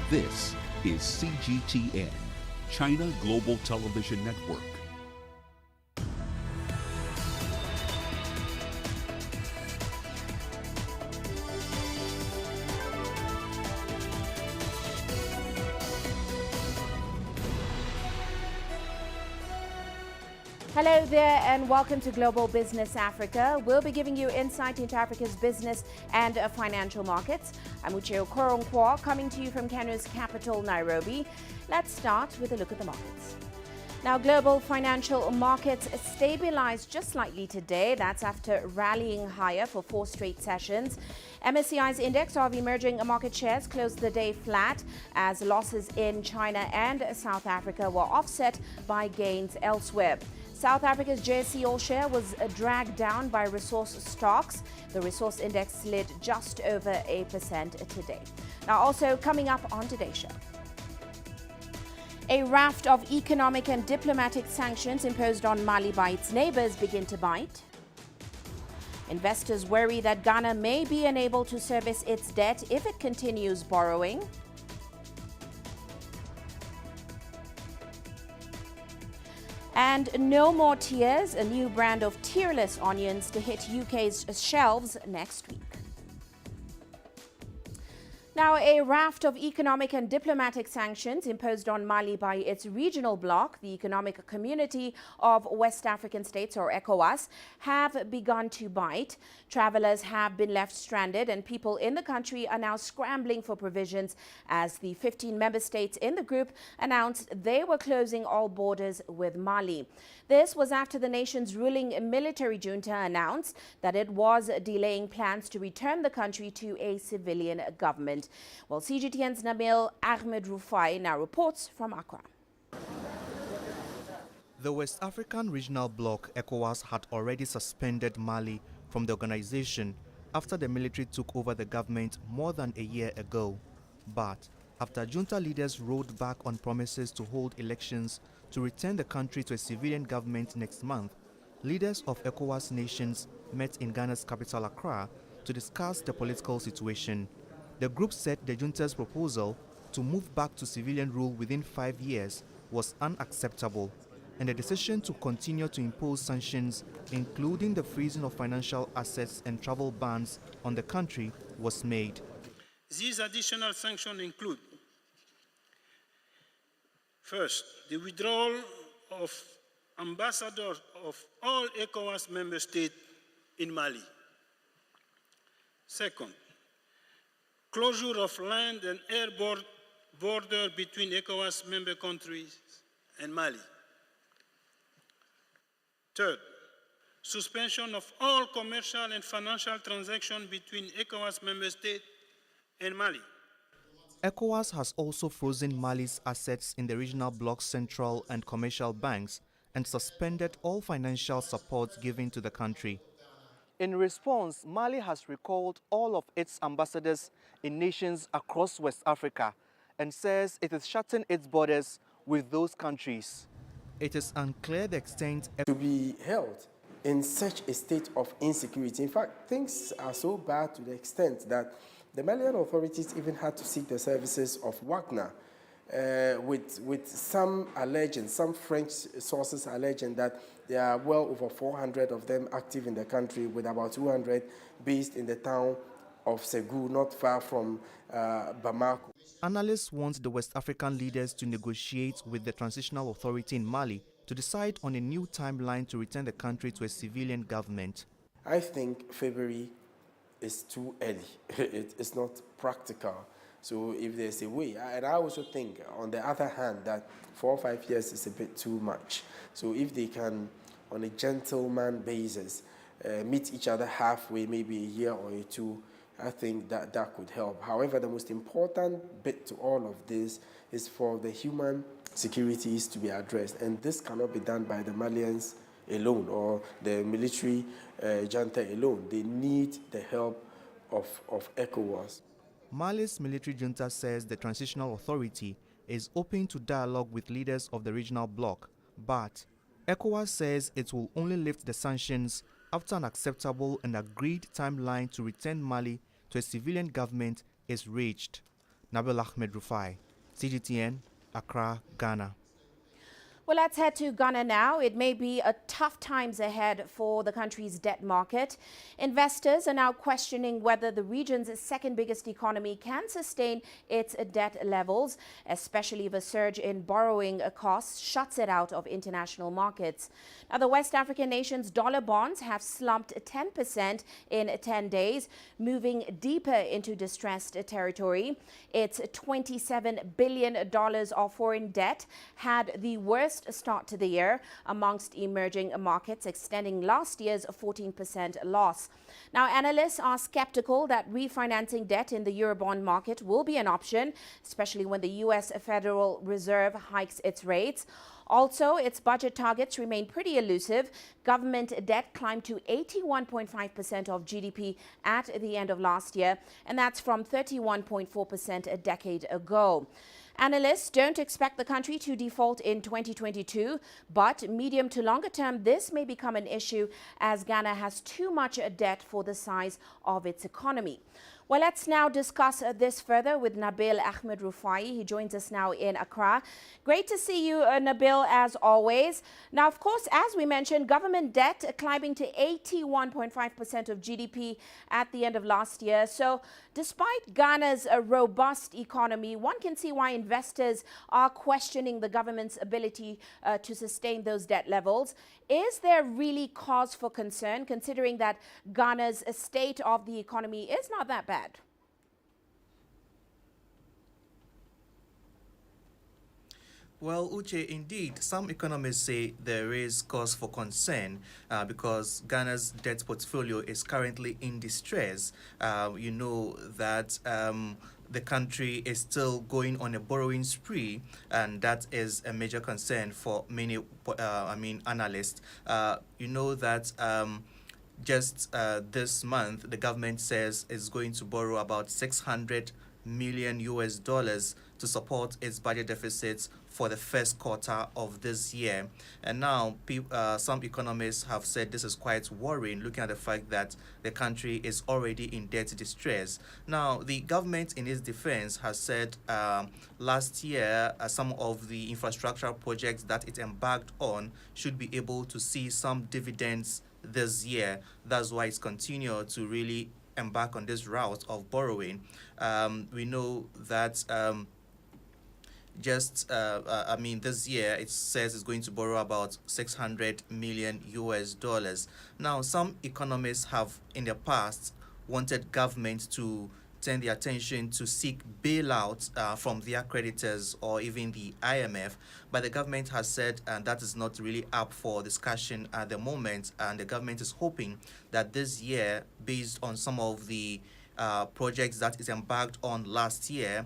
This is CGTN, China Global Television Network. Hello there and welcome to Global Business Africa. We'll be giving you insight into Africa's business and financial markets. I'm Uche Okoronkwo, coming to you from Kenya's capital, Nairobi. Let's start with a look at the markets. Now, global financial markets stabilized just slightly today. That's after rallying higher for 4 straight sessions. MSCI's index of emerging market shares closed the day flat as losses in China and South Africa were offset by gains elsewhere. South Africa's JSE All Share was dragged down by resource stocks. The resource index slid just over 8% today. Now, also coming up on today's show. A raft of economic and diplomatic sanctions imposed on Mali by its neighbors begin to bite. Investors worry that Ghana may be unable to service its debt if it continues borrowing. And no more tears, a new brand of tearless onions to hit UK's shelves next week. Now, a raft of economic and diplomatic sanctions imposed on Mali by its regional bloc, the Economic Community of West African States, or ECOWAS, have begun to bite. Travelers have been left stranded and people in the country are now scrambling for provisions as the 15 member states in the group announced they were closing all borders with Mali. This was after the nation's ruling military junta announced that it was delaying plans to return the country to a civilian government. Well, CGTN's Nabil Ahmed Rufai now reports from Accra. The West African Regional Bloc, ECOWAS, had already suspended Mali from the organization after the military took over the government more than a year ago. But after junta leaders rolled back on promises to hold elections to return the country to a civilian government next month, leaders of ECOWAS nations met in Ghana's capital, Accra, to discuss the political situation. The group said the junta's proposal to move back to civilian rule within 5 years was unacceptable, and the decision to continue to impose sanctions, including the freezing of financial assets and travel bans on the country, was made. These additional sanctions include: first, the withdrawal of ambassadors of all ECOWAS member states in Mali. Second, closure of land and air border between ECOWAS member countries and Mali. Third, suspension of all commercial and financial transactions between ECOWAS member states and Mali. ECOWAS has also frozen Mali's assets in the regional bloc's central and commercial banks and suspended all financial support given to the country. In response, Mali has recalled all of its ambassadors in nations across West Africa and says it is shutting its borders with those countries. It is unclear the extent to be held in such a state of insecurity. In fact, things are so bad to the extent that the Malian authorities even had to seek the services of Wagner, with some French sources alleging that there are well over 400 of them active in the country, with about 200 based in the town of Segou, not far from Bamako. Analysts want the West African leaders to negotiate with the transitional authority in Mali to decide on a new timeline to return the country to a civilian government. I think February is too early. It's not practical. So if there's a way, and I also think, on the other hand, that 4 or 5 years is a bit too much. So if they can, on a gentleman basis, meet each other halfway, maybe a year or 2, I think that could help. However, the most important bit to all of this is for the human securities to be addressed. And this cannot be done by the Malians alone or the military junta alone. They need the help of ECOWAS. Mali's military junta says the transitional authority is open to dialogue with leaders of the regional bloc, but ECOWAS says it will only lift the sanctions after an acceptable and agreed timeline to return Mali to a civilian government is reached. Nabil Ahmed Rufai, CGTN, Accra, Ghana. Well, let's head to Ghana now. It may be a tough times ahead for the country's debt market. Investors are now questioning whether the region's second biggest economy can sustain its debt levels, especially if a surge in borrowing costs shuts it out of international markets. Now, the West African nation's dollar bonds have slumped 10% in 10 days, moving deeper into distressed territory. Its $27 billion of foreign debt had the worst start to the year amongst emerging markets, extending last year's 14% loss. Now, analysts are skeptical that refinancing debt in the Eurobond market will be an option, especially when the U.S. Federal Reserve hikes its rates. Also, its budget targets remain pretty elusive. Government debt climbed to 81.5% of GDP at the end of last year, and that's from 31.4% a decade ago. Analysts don't expect the country to default in 2022, but medium to longer term, this may become an issue as Ghana has too much debt for the size of its economy. Well, let's now discuss this further with Nabil Ahmed Rufai. He joins us now in Accra. Great to see you, Nabil, as always. Now, of course, as we mentioned, government debt climbing to 81.5% of GDP at the end of last year. So despite Ghana's robust economy, one can see why investors are questioning the government's ability to sustain those debt levels. Is there really cause for concern, considering that Ghana's state of the economy is not that bad? Well, Uche, indeed, some economists say there is cause for concern because Ghana's debt portfolio is currently in distress. You know that the country is still going on a borrowing spree, and that is a major concern for many, analysts. You know that just this month, the government says it's going to borrow about 600 million US dollars to support its budget deficits for the first quarter of this year. And now some economists have said this is quite worrying, looking at the fact that the country is already in debt distress. Now, the government, in its defense, has said last year some of the infrastructure projects that it embarked on should be able to see some dividends this year. That's why it's continued to really embark on this route of borrowing. We know that this year it says it's going to borrow about 600 million US dollars. Now, some economists have in the past wanted government to turn their attention to seek bailouts from their creditors or even the IMF, but the government has said that is not really up for discussion at the moment, and the government is hoping that this year, based on some of the projects that is embarked on last year,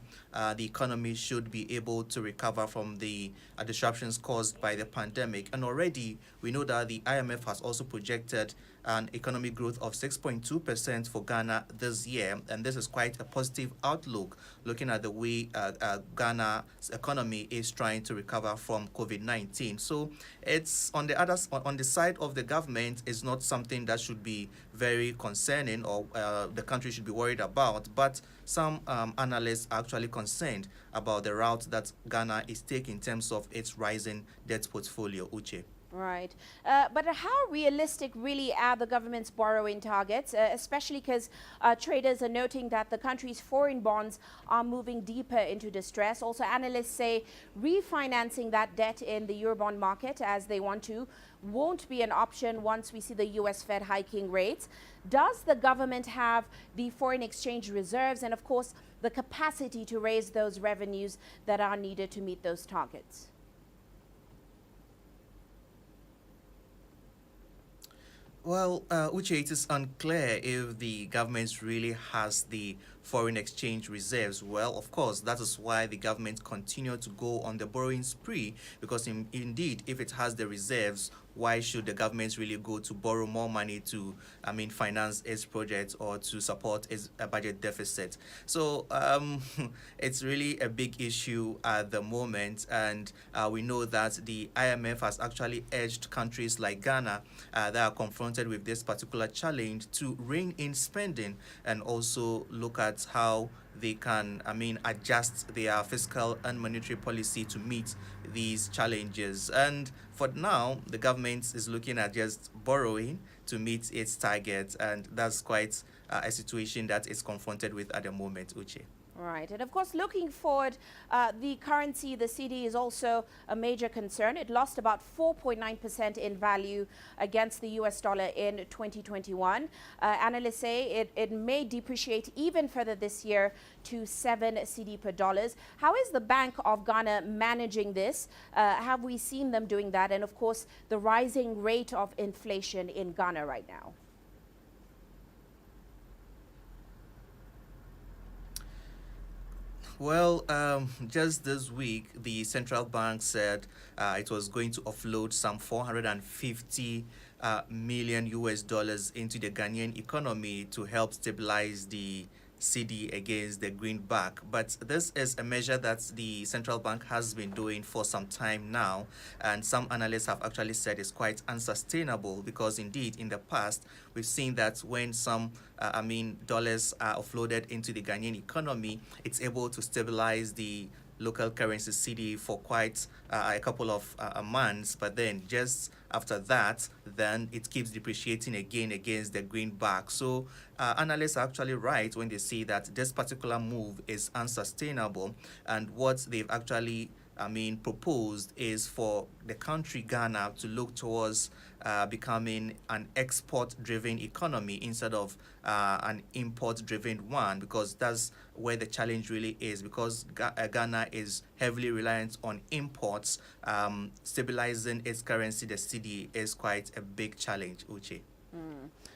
the economy should be able to recover from the disruptions caused by the pandemic. And already we know that the IMF has also projected an economic growth of 6.2% for Ghana this year, and this is quite a positive outlook looking at the way Ghana's economy is trying to recover from COVID-19. So it's on the side of the government is not something that should be very concerning or the country should be worried about, but some analysts are actually concerned about the route that Ghana is taking in terms of its rising debt portfolio. Uche. Right. But how realistic really are the government's borrowing targets, especially because traders are noting that the country's foreign bonds are moving deeper into distress. Also, analysts say refinancing that debt in the Eurobond market, as they want to, won't be an option once we see the U.S. Fed hiking rates. Does the government have the foreign exchange reserves and, of course, the capacity to raise those revenues that are needed to meet those targets? Well, Uche, it is unclear if the government really has the foreign exchange reserves. Well, of course, that is why the government continued to go on the borrowing spree, because indeed, if it has the reserves, why should the government really go to borrow more money to, finance its projects or to support its budget deficit? So it's really a big issue at the moment, and we know that the IMF has actually urged countries like Ghana that are confronted with this particular challenge to rein in spending and also look at how they can, adjust their fiscal and monetary policy to meet these challenges. And for now, the government is looking at just borrowing to meet its target, and that's quite a situation that it's confronted with at the moment, Uche. Right. And of course, looking forward, the currency, the CD, is also a major concern. It lost about 4.9% in value against the US dollar in 2021. Analysts say it may depreciate even further this year to 7 CD per dollars. How is the Bank of Ghana managing this? Have we seen them doing that? And of course, the rising rate of inflation in Ghana right now. Well, just this week, the central bank said it was going to offload some 450 million US dollars into the Ghanaian economy to help stabilize the CD against the greenback. But this is a measure that the central bank has been doing for some time now, and some analysts have actually said it's quite unsustainable, because indeed in the past we've seen that when some dollars are offloaded into the Ghanaian economy, it's able to stabilize the local currency CD for quite a couple of months, but then just after that, then it keeps depreciating again against the greenback. So analysts are actually right when they say that this particular move is unsustainable, and what they've actually proposed is for the country Ghana to look towards becoming an export-driven economy instead of an import-driven one, because that's where the challenge really is, because Ghana is heavily reliant on imports. Stabilizing its currency, the CD, is quite a big challenge, Uche.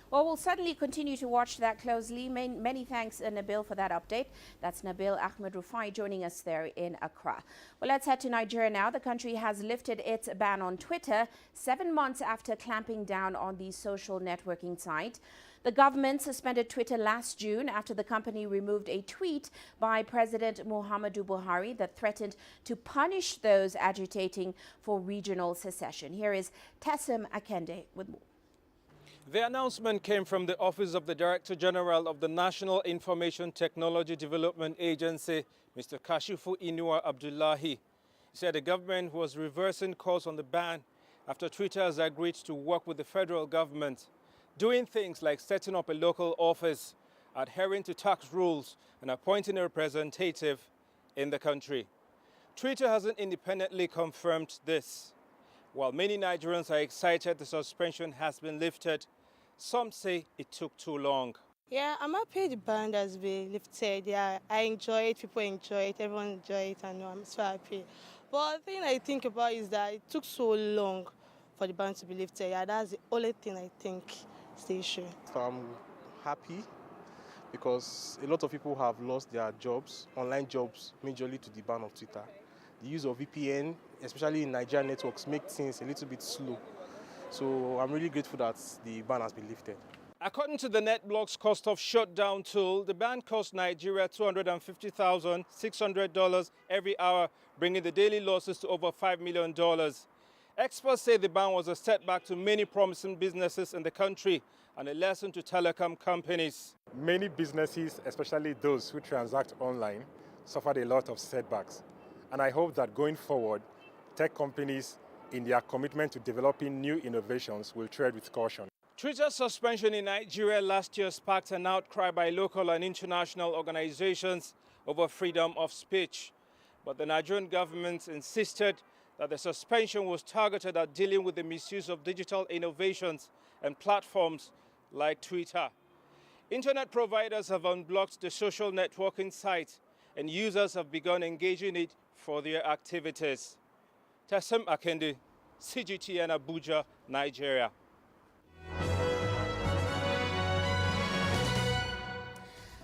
Well, we'll certainly continue to watch that closely. Many thanks, Nabil, for that update. That's Nabil Ahmed Rufai joining us there in Accra. Well, let's head to Nigeria now. The country has lifted its ban on Twitter 7 months after clamping down on the social networking site. The government suspended Twitter last June after the company removed a tweet by President Muhammadu Buhari that threatened to punish those agitating for regional secession. Here is Tessim Akende with more. The announcement came from the Office of the Director General of the National Information Technology Development Agency, Mr. Kashifu Inua Abdullahi. He said the government was reversing course on the ban after Twitter has agreed to work with the federal government, doing things like setting up a local office, adhering to tax rules, and appointing a representative in the country. Twitter hasn't independently confirmed this. While many Nigerians are excited the suspension has been lifted, some say it took too long. Yeah, I'm happy the ban has been lifted. Yeah, I enjoy it, people enjoy it, everyone enjoy it, and I'm so happy. But the thing I think about is that it took so long for the ban to be lifted. Yeah, that's the only thing I think is the issue. So I'm happy because a lot of people have lost their jobs, online jobs, majorly to the ban of Twitter. The use of VPN, especially in Nigerian networks, makes things a little bit slow. So I'm really grateful that the ban has been lifted. According to the NetBlock's cost of shutdown tool, the ban cost Nigeria $250,600 every hour, bringing the daily losses to over $5 million. Experts say the ban was a setback to many promising businesses in the country and a lesson to telecom companies. Many businesses, especially those who transact online, suffered a lot of setbacks. And I hope that going forward, tech companies, in their commitment to developing new innovations, will tread with caution. Twitter's suspension in Nigeria last year sparked an outcry by local and international organizations over freedom of speech. But the Nigerian government insisted that the suspension was targeted at dealing with the misuse of digital innovations and platforms like Twitter. Internet providers have unblocked the social networking site, and users have begun engaging it for their activities. Tessim Akende, CGTN, Abuja, Nigeria.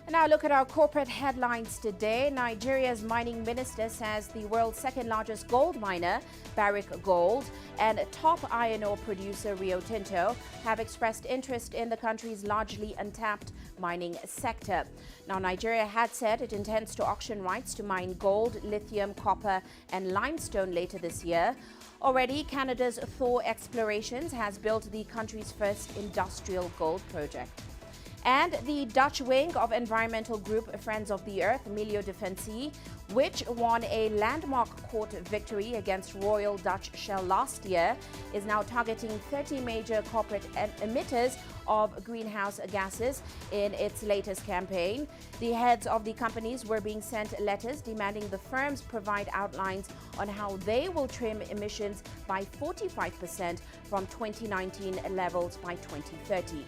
Now look at our corporate headlines today. Nigeria's mining minister says the world's second largest gold miner, Barrick Gold, and top iron ore producer Rio Tinto have expressed interest in the country's largely untapped mining sector. Now, Nigeria had said it intends to auction rights to mine gold, lithium, copper, and limestone later this year. Already, Canada's Thor Explorations has built the country's first industrial gold project. And the Dutch wing of environmental group Friends of the Earth, Milieudefensie, which won a landmark court victory against Royal Dutch Shell last year, is now targeting 30 major corporate emitters of greenhouse gases in its latest campaign. The heads of the companies were being sent letters demanding the firms provide outlines on how they will trim emissions by 45% from 2019 levels by 2030.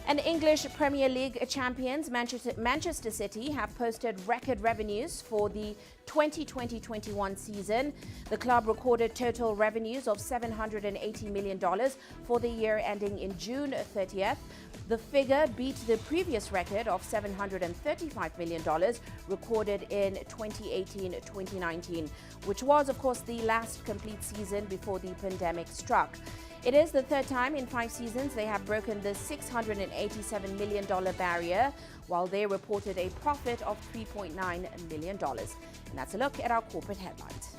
And English Premier League champions Manchester City have posted record revenues for the 2020-21 season. The club recorded total revenues of $780 million for the year ending in June 30th. The figure beat the previous record of $735 million recorded in 2018-2019, which was, of course, the last complete season before the pandemic struck. It is the third time in 5 seasons they have broken the $687 million barrier, while they reported a profit of $3.9 million. And that's a look at our corporate headlines.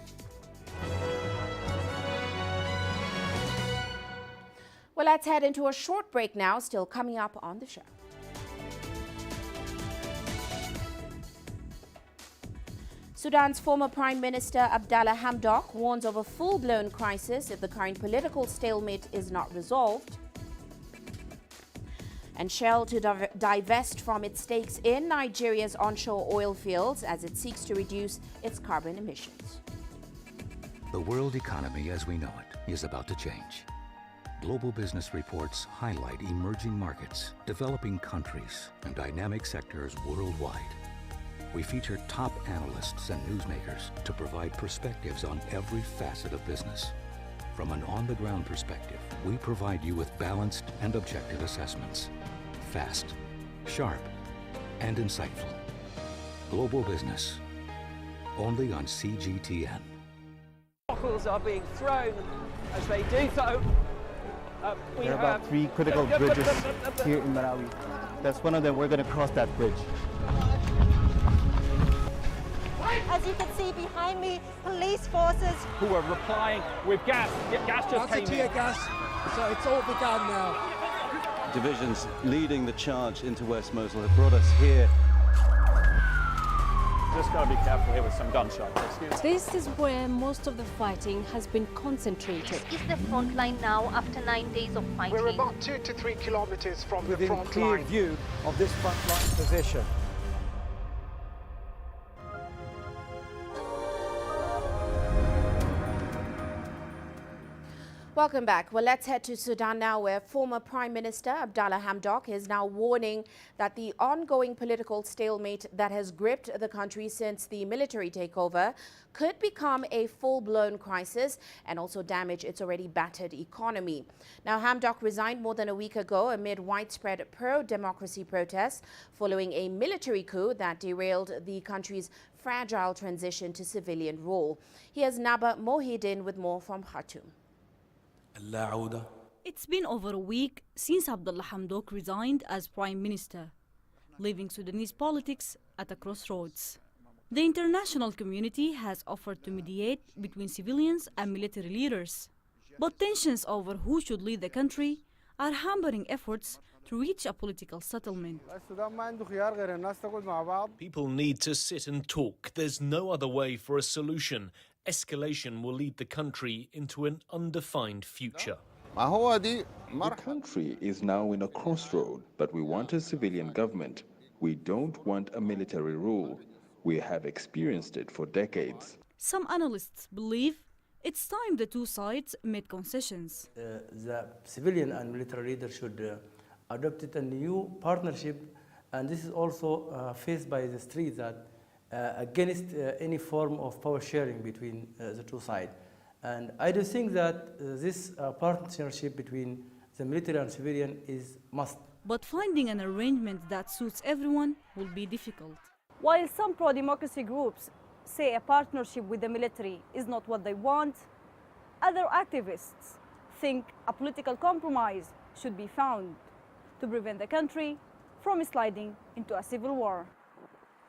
Well, let's head into a short break now, still coming up on the show. Sudan's former Prime Minister Abdallah Hamdok warns of a full-blown crisis if the current political stalemate is not resolved. And Shell to divest from its stakes in Nigeria's onshore oil fields as it seeks to reduce its carbon emissions. The world economy as we know it is about to change. Global business reports highlight emerging markets, developing countries, and dynamic sectors worldwide. We feature top analysts and newsmakers to provide perspectives on every facet of business. From an on-the-ground perspective, we provide you with balanced and objective assessments. Fast, sharp, and insightful. Global business, only on CGTN. Bottles are being thrown as they do so. There are about 3 critical bridges here in Marawi. That's one of them. We're going to cross that bridge. As you can see behind me, police forces who are replying with gas. Gas just came in. Tear gas, so it's all begun now. Divisions leading the charge into West Mosul have brought us here. Just got to be careful here with some gunshots. This is where most of the fighting has been concentrated. This is the front line now after 9 days of fighting. We're about 2 to 3 kilometers from the front clear line. View of this front line position. Welcome back. Well, let's head to Sudan now, where former Prime Minister Abdallah Hamdok is now warning that the ongoing political stalemate that has gripped the country since the military takeover could become a full-blown crisis and also damage its already battered economy. Now, Hamdok resigned more than a week ago amid widespread pro-democracy protests following a military coup that derailed the country's fragile transition to civilian rule. Here's Naba Mohidin with more from Khartoum. It's been over a week since Abdallah Hamdok resigned as Prime Minister, leaving Sudanese politics at a crossroads. The international community has offered to mediate between civilians and military leaders, but tensions over who should lead the country are hampering efforts to reach a political settlement. People need to sit and talk. There's no other way for a solution. Escalation will lead the country into an undefined future. The country is now in a crossroad, but we want a civilian government. We don't want a military rule. We have experienced it for decades. Some analysts believe it's time the two sides made concessions. The civilian and military leaders should adopt a new partnership, and this is also faced by the streets that against any form of power sharing between the two sides. And I do think that this partnership between the military and civilian is must. But finding an arrangement that suits everyone will be difficult. While some pro-democracy groups say a partnership with the military is not what they want, other activists think a political compromise should be found to prevent the country from sliding into a civil war.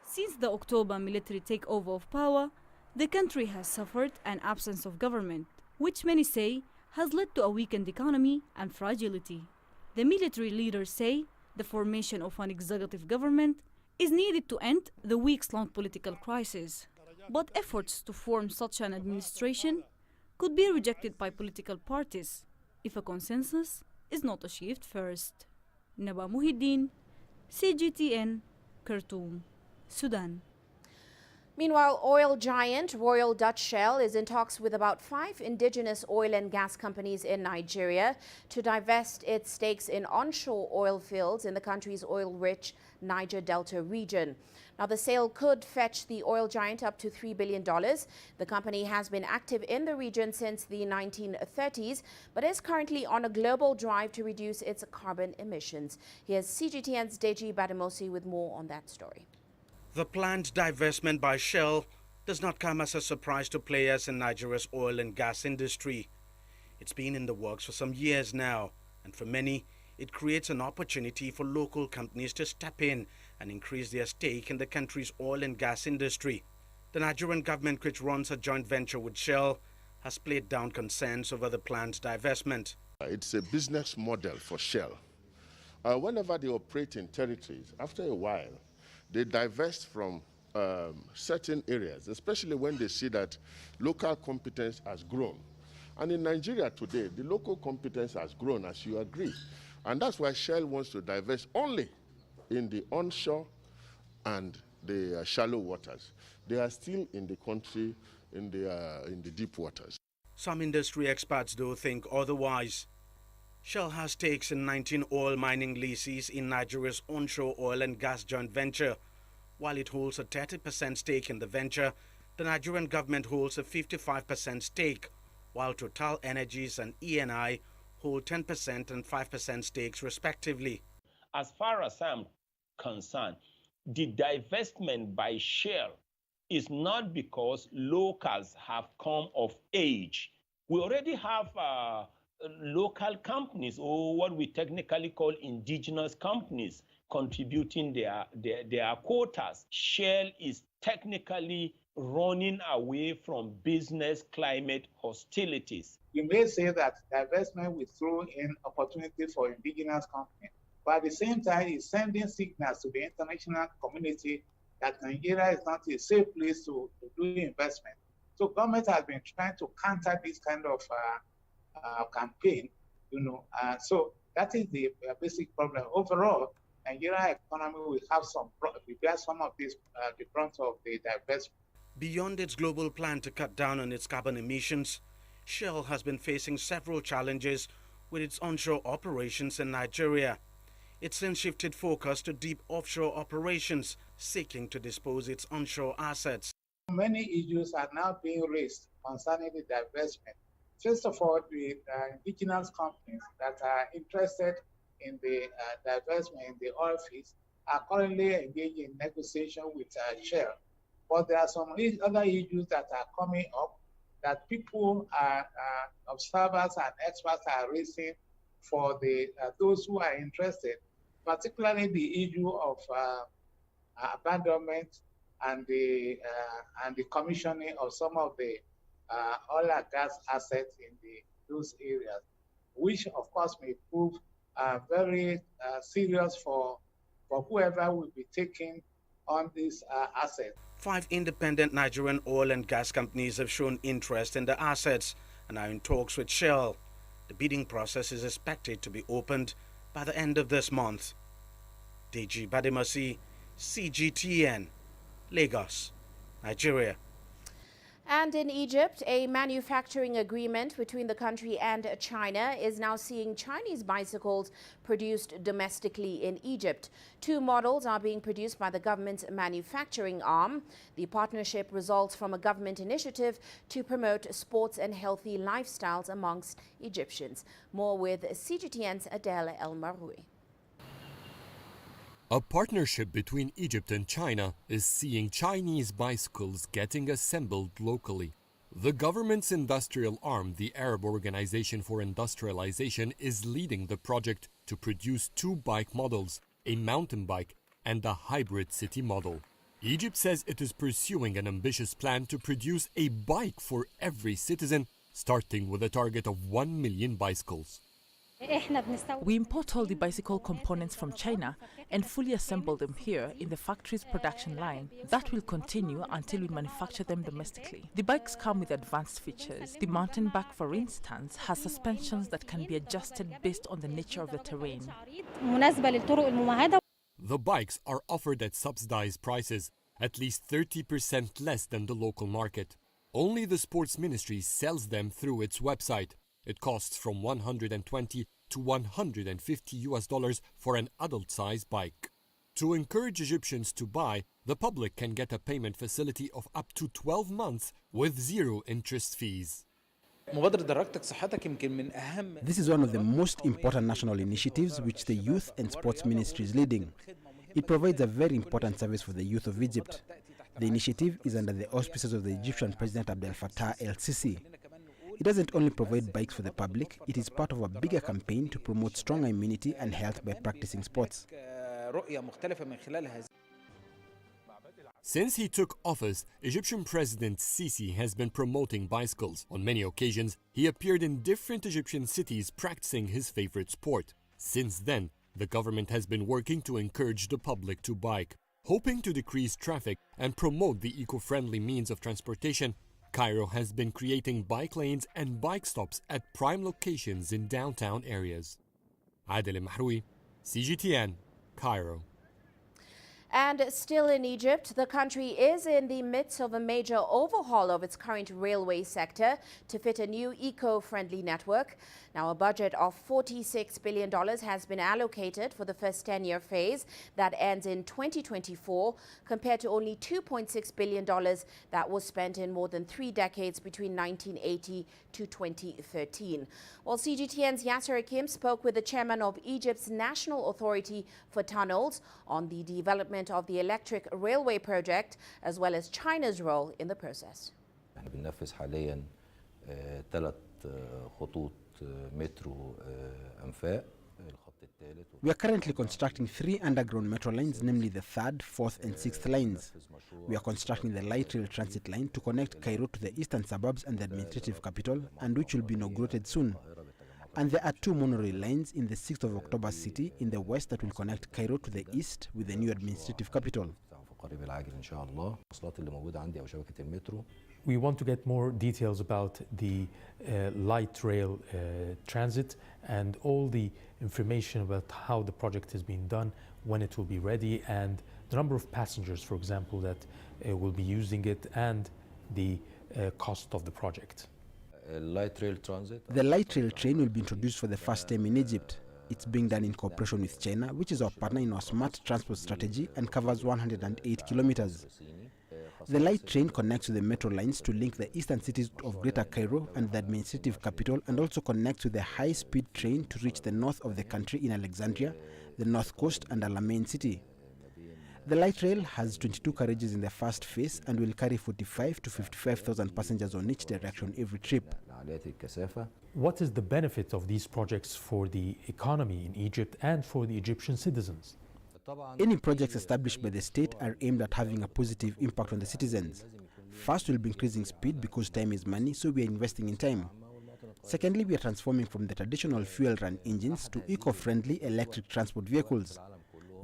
Since the October military takeover of power, the country has suffered an absence of government, which many say has led to a weakened economy and fragility. The military leaders say The formation of an executive government is needed to end the weeks-long political crisis. But efforts to form such an administration could be rejected by political parties if a consensus is not achieved first. Naba Muhyiddin, CGTN, Khartoum, Sudan. Meanwhile, oil giant Royal Dutch Shell is in talks with about 5 indigenous oil and gas companies in Nigeria to divest its stakes in onshore oil fields in the country's oil-rich Niger Delta region. Now, the sale could fetch the oil giant up to $3 billion. The company has been active in the region since the 1930s, but is currently on a global drive to reduce its carbon emissions. Here's CGTN's Deji Bademosi with more on that story. The planned divestment by Shell does not come as a surprise to players in Nigeria's oil and gas industry. It's been in the works for some years now, and for many, it creates an opportunity for local companies to step in and increase their stake in the country's oil and gas industry. The Nigerian government, which runs a joint venture with Shell, has played down concerns over the planned divestment. It's a business model for Shell. Whenever they operate in territories, after a while, they divest from certain areas, especially when they see that local competence has grown. And in Nigeria today, the local competence has grown, as you agree. And that's why Shell wants to divest only in the onshore and the shallow waters. They are still in the country in the deep waters. Some industry experts, though, think otherwise. Shell has stakes in 19 oil mining leases in Nigeria's onshore oil and gas joint venture. While it holds a 30% stake in the venture, the Nigerian government holds a 55% stake, while Total Energies and ENI hold 10% and 5% stakes respectively. As far as I'm concerned, the divestment by Shell is not because locals have come of age. We already have local companies, or what we technically call indigenous companies, contributing their quotas. Shell is technically running away from business climate hostilities. You may say that divestment will throw in opportunity for indigenous companies, but at the same time, it's sending signals to the international community that Nigeria is not a safe place to do investment. So government has been trying to counter this kind of campaign, so that is the basic problem. Overall, Nigeria economy will have bear some of this, the brunt of the divestment. Beyond its global plan to cut down on its carbon emissions, Shell has been facing several challenges with its onshore operations in Nigeria. It's since shifted focus to deep offshore operations, seeking to dispose its onshore assets. Many issues are now being raised concerning the divestment. First of all, the indigenous companies that are interested in the divestment in the oil fields are currently engaged in negotiation with Shell. But there are some other issues that are coming up that people, observers and experts are raising for those who are interested, particularly the issue of abandonment and the commissioning of some of the oil and gas assets in those areas, which of course may prove very serious for whoever will be taking on these assets. 5 independent Nigerian oil and gas companies have shown interest in the assets and are in talks with Shell. The bidding process is expected to be opened by the end of this month. Deji Bademosi, CGTN, Lagos, Nigeria. And in Egypt, a manufacturing agreement between the country and China is now seeing Chinese bicycles produced domestically in Egypt. 2 models are being produced by the government's manufacturing arm. The partnership results from a government initiative to promote sports and healthy lifestyles amongst Egyptians. More with CGTN's Adele El Maroui. A partnership between Egypt and China is seeing Chinese bicycles getting assembled locally. The government's industrial arm, the Arab Organization for Industrialization, is leading the project to produce 2 bike models, a mountain bike and a hybrid city model. Egypt says it is pursuing an ambitious plan to produce a bike for every citizen, starting with a target of 1 million bicycles. We import all the bicycle components from China and fully assemble them here in the factory's production line. That will continue until we manufacture them domestically. The bikes come with advanced features. The mountain bike, for instance, has suspensions that can be adjusted based on the nature of the terrain. The bikes are offered at subsidized prices, at least 30% less than the local market. Only the sports ministry sells them through its website. It costs from $120 to $150 for an adult-sized bike. To encourage Egyptians to buy, the public can get a payment facility of up to 12 months with zero interest fees. This is one of the most important national initiatives which the Youth and Sports Ministry is leading. It provides a very important service for the youth of Egypt. The initiative is under the auspices of the Egyptian President Abdel Fattah el-Sisi. It doesn't only provide bikes for the public, it is part of a bigger campaign to promote strong immunity and health by practicing sports. Since he took office, Egyptian President Sisi has been promoting bicycles. On many occasions, he appeared in different Egyptian cities practicing his favorite sport. Since then, the government has been working to encourage the public to bike. Hoping to decrease traffic and promote the eco-friendly means of transportation, Cairo has been creating bike lanes and bike stops at prime locations in downtown areas. Adel Mahroui, CGTN, Cairo. And still in Egypt, the country is in the midst of a major overhaul of its current railway sector to fit a new eco-friendly network. Now, a budget of $46 billion has been allocated for the first 10-year phase that ends in 2024, compared to only $2.6 billion that was spent in more than 3 decades between 1980 to 2013. Well, CGTN's Yasser Hakim spoke with the chairman of Egypt's National Authority for Tunnels on the development of the electric railway project, as well as China's role in the process. بننفذ حاليا 3 خطوط مترو أنفاق. We are currently constructing 3 underground metro lines, namely the 3rd, 4th and 6th lines. We are constructing the light rail transit line to connect Cairo to the eastern suburbs and the administrative capital, and which will be inaugurated soon. And there are 2 monorail lines in the 6th of October city in the west that will connect Cairo to the east with the new administrative capital. We want to get more details about the light rail transit and all the information about how the project is being done, when it will be ready, and the number of passengers, for example, that will be using it, and the cost of the project. Light rail transit. The light rail train will be introduced for the first time in Egypt. It's being done in cooperation with China, which is our partner in our smart transport strategy, and covers 108 kilometers. The light train connects to the metro lines to link the eastern cities of Greater Cairo and the administrative capital, and also connects with the high-speed train to reach the north of the country in Alexandria, the north coast and Alamein city. The light rail has 22 carriages in the first phase and will carry 45 to 55,000 passengers on each direction every trip. What is the benefit of these projects for the economy in Egypt and for the Egyptian citizens? Any projects established by the state are aimed at having a positive impact on the citizens. First, we'll be increasing speed because time is money, so we are investing in time. Secondly, we are transforming from the traditional fuel-run engines to eco-friendly electric transport vehicles.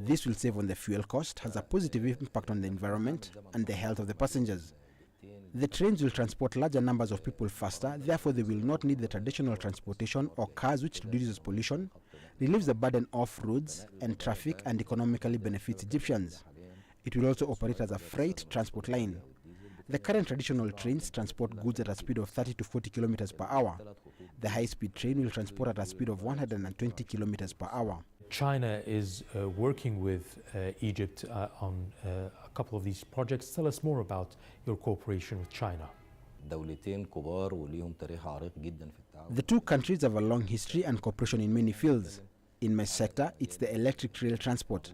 This will save on the fuel cost, has a positive impact on the environment and the health of the passengers. The trains will transport larger numbers of people faster, therefore they will not need the traditional transportation or cars, which reduces pollution, relieves the burden off roads and traffic, and economically benefits Egyptians. It will also operate as a freight transport line. The current traditional trains transport goods at a speed of 30 to 40 kilometers per hour. The high-speed train will transport at a speed of 120 kilometers per hour. China is working with Egypt on a couple of these projects. Tell us more about your cooperation with China. The 2 countries have a long history and cooperation in many fields. In my sector, it's the electric rail transport.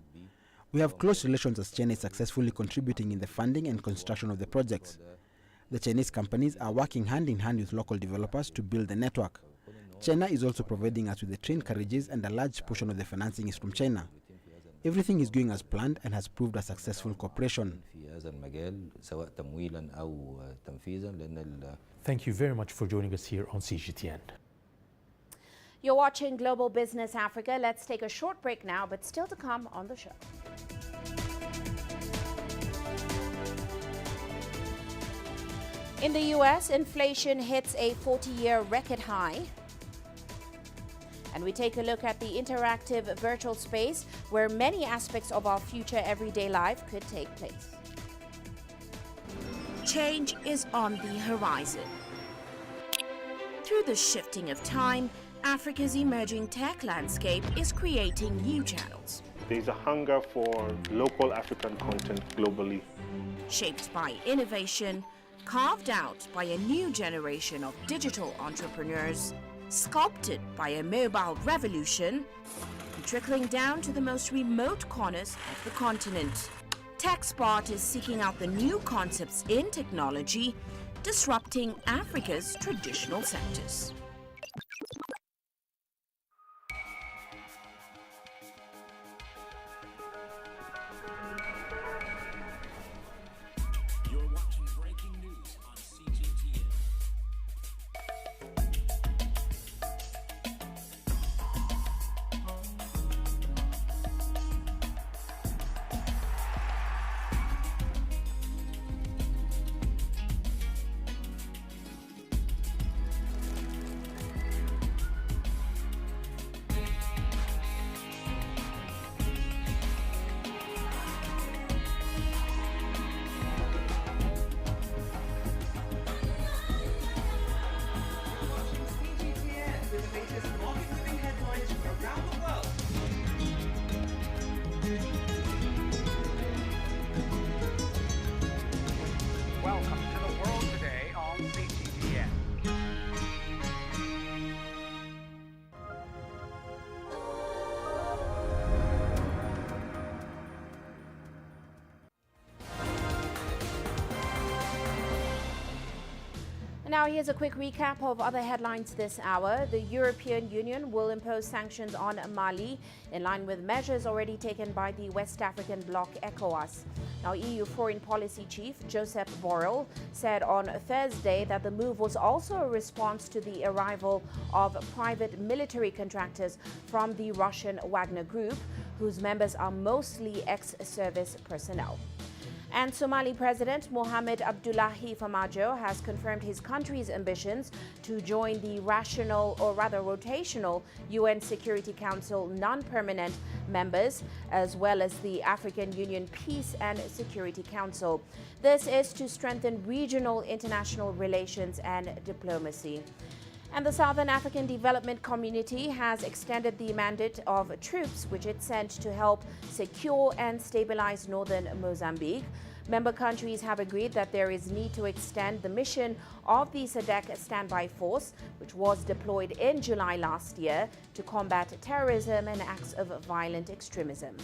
We have close relations as China is successfully contributing in the funding and construction of the projects. The Chinese companies are working hand in hand with local developers to build the network. China is also providing us with the train carriages, and a large portion of the financing is from China. Everything is going as planned and has proved a successful cooperation. Thank you very much for joining us here on CGTN. You're watching Global Business Africa. Let's take a short break now, but still to come on the show. In the U.S., inflation hits a 40-year record high. And we take a look at the interactive virtual space where many aspects of our future everyday life could take place. Change is on the horizon. Through the shifting of time, Africa's emerging tech landscape is creating new channels. There's a hunger for local African content globally. Shaped by innovation, carved out by a new generation of digital entrepreneurs, sculpted by a mobile revolution, and trickling down to the most remote corners of the continent. TechSpot is seeking out the new concepts in technology, disrupting Africa's traditional sectors. You're watching breaking news on CGTN. Welcome to the world today on CGTN. Now here's a quick recap of other headlines this hour. The European Union will impose sanctions on Mali in line with measures already taken by the West African bloc ECOWAS. Now, EU Foreign Policy Chief Josep Borrell said on Thursday that the move was also a response to the arrival of private military contractors from the Russian Wagner Group, whose members are mostly ex-service personnel. And Somali President Mohamed Abdullahi Farmajo has confirmed his country's ambitions to join the rotational UN Security Council non-permanent members, as well as the African Union Peace and Security Council. This is to strengthen regional international relations and diplomacy. And the Southern African Development Community has extended the mandate of troops which it sent to help secure and stabilize northern Mozambique. Member countries have agreed that there is need to extend the mission of the SADC standby force, which was deployed in July last year to combat terrorism and acts of violent extremism.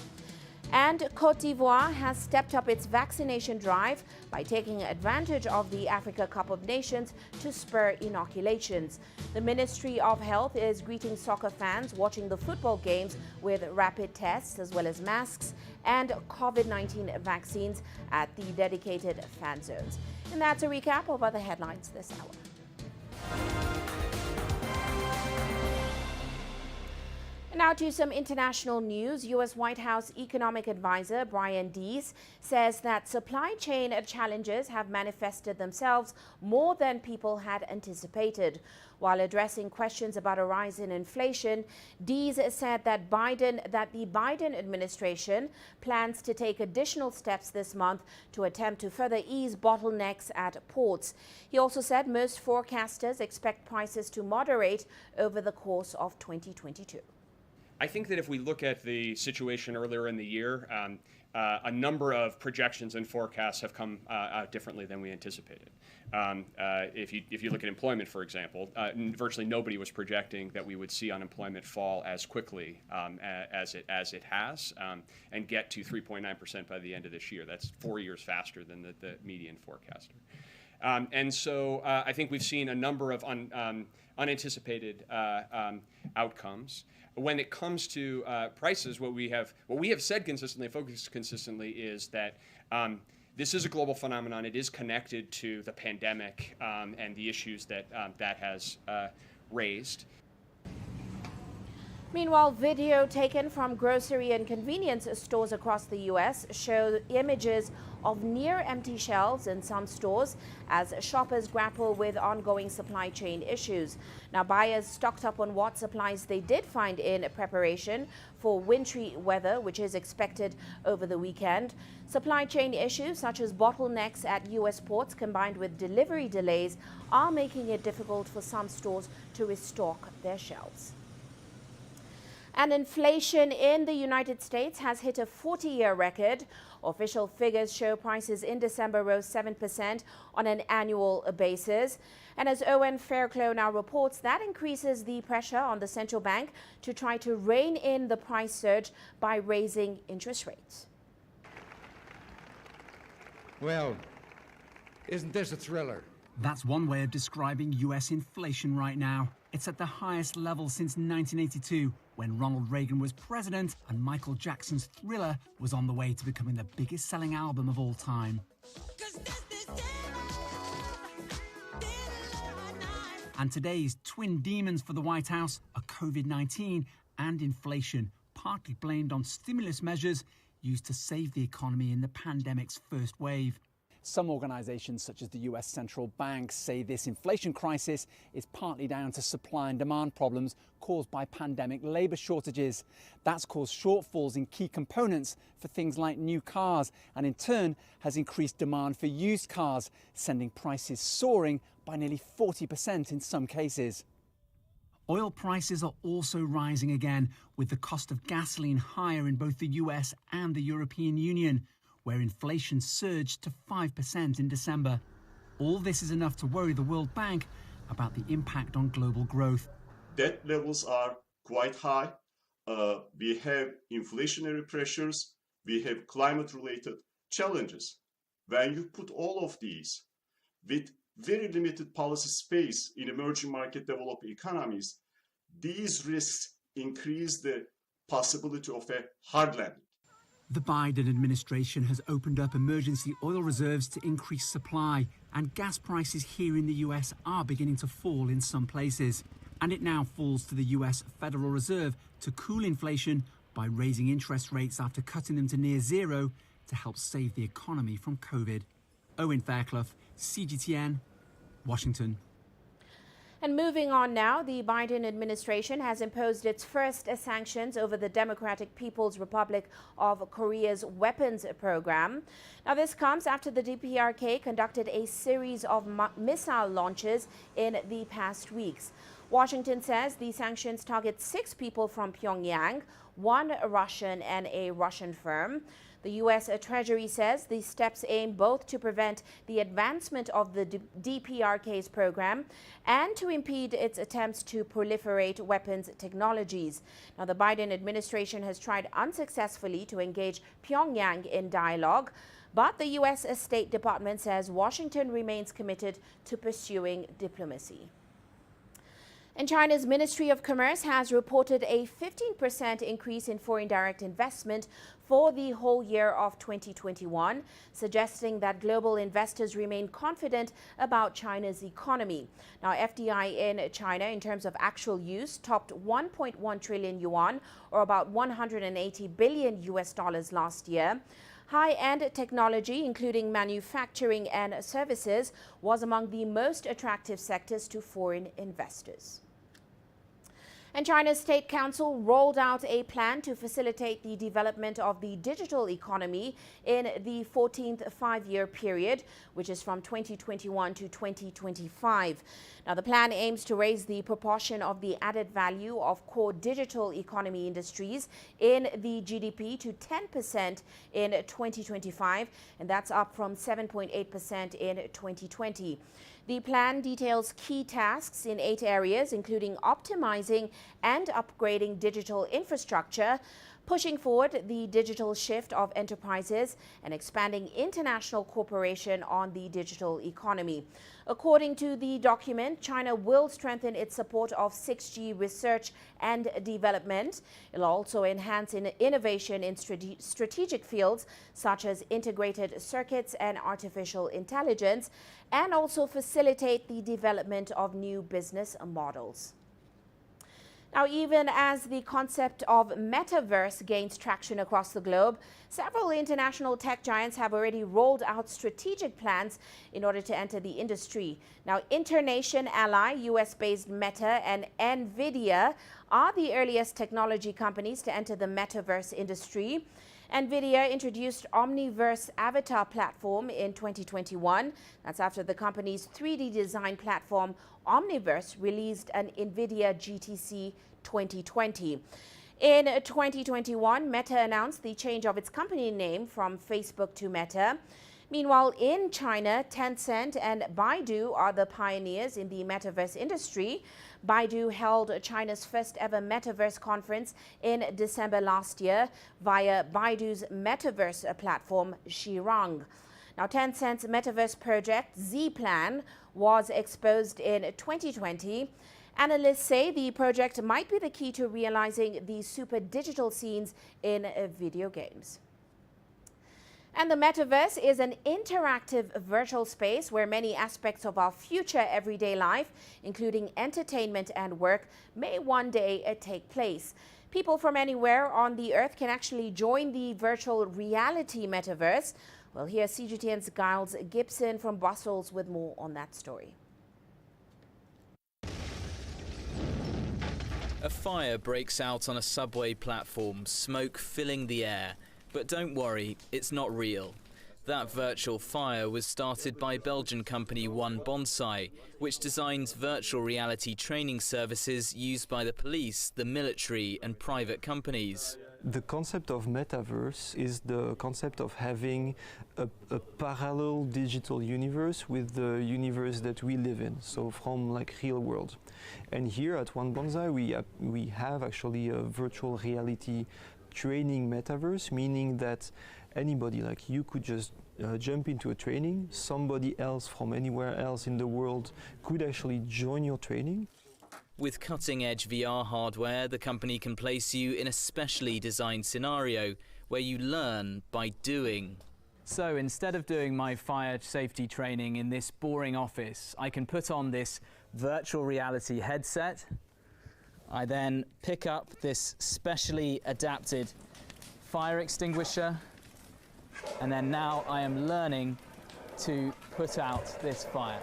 And Cote d'Ivoire has stepped up its vaccination drive by taking advantage of the Africa Cup of Nations to spur inoculations. The Ministry of Health is greeting soccer fans watching the football games with rapid tests as well as masks and COVID-19 vaccines at the dedicated fan zones. And that's a recap of other headlines this hour. Now to some international news. U.S. White House economic advisor Brian Deese says that supply chain challenges have manifested themselves more than people had anticipated. While addressing questions about a rise in inflation, Deese said that the Biden administration plans to take additional steps this month to attempt to further ease bottlenecks at ports. He also said most forecasters expect prices to moderate over the course of 2022. I think that if we look at the situation earlier in the year, a number of projections and forecasts have come out differently than we anticipated. If you look at employment, for example, virtually nobody was projecting that we would see unemployment fall as quickly as it has and get to 3.9% by the end of this year. That's 4 years faster than the median forecaster. And so I think we've seen a number of unanticipated outcomes. When it comes to prices, what we have said consistently, focused consistently, is that this is a global phenomenon. It is connected to the pandemic and the issues that that has raised. Meanwhile, video taken from grocery and convenience stores across the U.S. show images of near-empty shelves in some stores as shoppers grapple with ongoing supply chain issues. Now, buyers stocked up on what supplies they did find in preparation for wintry weather, which is expected over the weekend. Supply chain issues such as bottlenecks at U.S. ports combined with delivery delays are making it difficult for some stores to restock their shelves. And inflation in the United States has hit a 40-year record. Official figures show prices in December rose 7% on an annual basis. And as Owen Fairclough now reports, that increases the pressure on the central bank to try to rein in the price surge by raising interest rates. Well, isn't this a thriller? That's one way of describing US inflation right now. It's at the highest level since 1982, when Ronald Reagan was president and Michael Jackson's Thriller was on the way to becoming the biggest selling album of all time. And today's twin demons for the White House are COVID-19 and inflation, partly blamed on stimulus measures used to save the economy in the pandemic's first wave. Some organisations, such as the US central bank, say this inflation crisis is partly down to supply and demand problems caused by pandemic labour shortages. That's caused shortfalls in key components for things like new cars, and in turn has increased demand for used cars, sending prices soaring by nearly 40% in some cases. Oil prices are also rising again, with the cost of gasoline higher in both the US and the European Union, where inflation surged to 5% in December. All this is enough to worry the World Bank about the impact on global growth. Debt levels are quite high. We have inflationary pressures. We have climate-related challenges. When you put all of these with very limited policy space in emerging market developed economies, these risks increase the possibility of a hard landing. The Biden administration has opened up emergency oil reserves to increase supply, and gas prices here in the US are beginning to fall in some places. And it now falls to the US Federal Reserve to cool inflation by raising interest rates after cutting them to near zero to help save the economy from COVID. Owen Fairclough, CGTN, Washington. And moving on now, the Biden administration has imposed its first sanctions over the Democratic People's Republic of Korea's weapons program. Now, this comes after the DPRK conducted a series of missile launches in the past weeks. Washington says the sanctions target 6 people from Pyongyang, 1 Russian and a Russian firm. The U.S. Treasury says the steps aim both to prevent the advancement of the DPRK's program and to impede its attempts to proliferate weapons technologies. Now, the Biden administration has tried unsuccessfully to engage Pyongyang in dialogue, but the U.S. State Department says Washington remains committed to pursuing diplomacy. And China's Ministry of Commerce has reported a 15% increase in foreign direct investment for the whole year of 2021, suggesting that global investors remain confident about China's economy. Now, FDI in China, in terms of actual use, topped 1.1 trillion yuan, or about $180 billion last year. High-end technology, including manufacturing and services, was among the most attractive sectors to foreign investors. And China's State Council rolled out a plan to facilitate the development of the digital economy in the 14th five-year period, which is from 2021 to 2025. Now, the plan aims to raise the proportion of the added value of core digital economy industries in the GDP to 10% in 2025, and that's up from 7.8% in 2020. The plan details key tasks in 8 areas, including optimizing and upgrading digital infrastructure, pushing forward the digital shift of enterprises, and expanding international cooperation on the digital economy. According to the document, China will strengthen its support of 6G research and development. It will also enhance innovation in strategic fields such as integrated circuits and artificial intelligence, and also facilitate the development of new business models. Now, even as the concept of metaverse gains traction across the globe, several international tech giants have already rolled out strategic plans in order to enter the industry. Now, Internation ally, US-based Meta and NVIDIA are the earliest technology companies to enter the metaverse industry. NVIDIA introduced Omniverse avatar platform in 2021. That's after the company's 3D design platform Omniverse released an NVIDIA GTC 2020. In 2021, Meta announced the change of its company name from Facebook to Meta. Meanwhile, in China, Tencent and Baidu are the pioneers in the metaverse industry. Baidu held China's first ever metaverse conference in December last year via Baidu's metaverse platform, Xirang. Now, Tencent's metaverse project, Z-Plan, was exposed in 2020. Analysts say the project might be the key to realizing the super digital scenes in video games. And the metaverse is an interactive virtual space where many aspects of our future everyday life, including entertainment and work, may one day take place. People from anywhere on the earth can actually join the virtual reality metaverse. Well, here's CGTN's Giles Gibson from Brussels with more on that story. A fire breaks out on a subway platform, smoke filling the air. But don't worry, it's not real. That virtual fire was started by Belgian company One Bonsai, which designs virtual reality training services used by the police, the military and private companies. The concept of metaverse is the concept of having a parallel digital universe with the universe that we live in, so from like real world. And here at One Bonsai we have actually a virtual reality training metaverse, meaning that anybody like you could just jump into a training, somebody else from anywhere else in the world could actually join your training. With cutting-edge VR hardware, the company can place you in a specially designed scenario where you learn by doing. So instead of doing my fire safety training in this boring office, I can put on this virtual reality headset. I then pick up this specially adapted fire extinguisher, and then now I am learning to put out this fire.